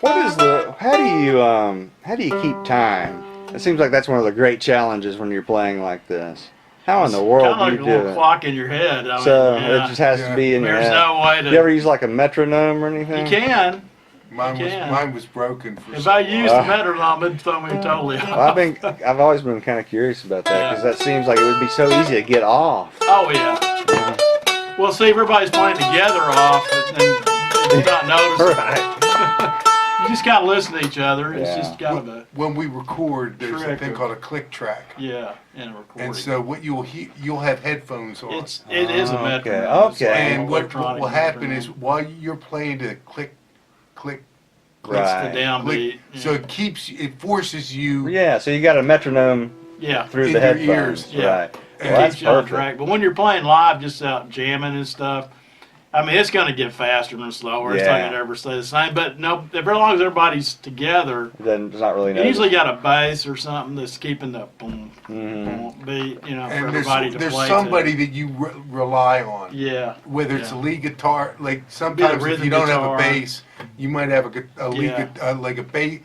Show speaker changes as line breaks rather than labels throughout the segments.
How do you keep time? It seems like that's one of the great challenges when you're playing like this. How in the world do
Kind
you
of like
do
a little
it?
clock in your head. I
So
mean, yeah.
it just has to be in your
There's
head.
no way to.
Do you ever use like a metronome or anything?
You can.
Mine was broken for
If
so
I
long.
used the metronome, it'd throw me totally off.
Well, I've always been kind of curious about that because that seems like it would be so easy to get off.
Oh yeah. Well, see, everybody's playing together off, and you're not noticing.
Right.
You just gotta listen to each other. It's
Yeah.
just kind of a
When we record, there's a
trick
thing
of-
called a click track.
yeah, in a recording.
And so what you'll have headphones on.
it is a metronome. It's
Okay.
like an
And what
electronic
will happen is
metronome.
while you're playing the click, click, click,
It's
Right.
the downbeat.
click, so it forces you
Yeah, so you got a metronome
Yeah.
through
In
the
your
headphones.
ears.
Yeah.
Right.
It
Well, that's
keeps you on
perfect.
track. But when you're playing live, just out jamming and stuff, I mean, it's going to get faster and slower. It's not
Yeah.
going to ever stay the same. But no, as long as everybody's together,
Then it's not really
you
noticed.
usually got a bass or something that's keeping the boom,
Mhm.
boom beat, for
and
everybody to
there's
play
somebody
to.
that you rely on.
Yeah.
Whether it's
Yeah.
a lead guitar, like sometimes if
rhythm
you don't have
guitar.
a bass, you might have a lead
Yeah.
guitar, like a bass.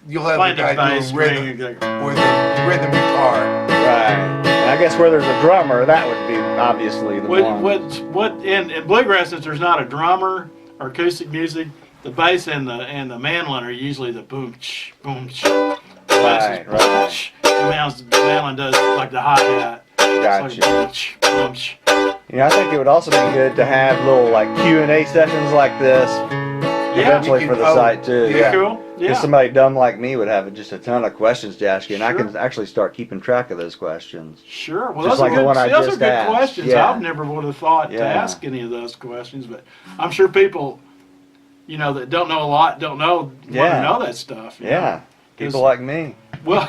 You'll have
Find
a
a
guy
bass
doing rhythm
string.
or the rhythm guitar.
Right. And I guess where there's a drummer, that would be obviously the one.
What in bluegrass, since there's not a drummer or acoustic music, the bass and the mandolin are usually the boom ch boom ch. The bass
Right,
is boom ch. The mandolin does like the hi hat.
Gotcha.
It's like boom ch boom ch.
You know, I think it would also be good to have little like Q&A sessions like this eventually
you
for
can-
the site too.
yeah.
Cool.
Because
Yeah.
somebody dumb like me would have just a ton of questions to ask you, and I
Sure.
can actually start keeping track of those questions.
Sure. Well,
Just
those
like
are
the
good,
one I
those are
just
good
asked.
questions.
Yeah.
I've never would have thought to
Yeah.
ask any of those questions, but I'm sure people, that don't know a lot, want
Yeah.
to know that stuff.
Yeah. People like me.
Well,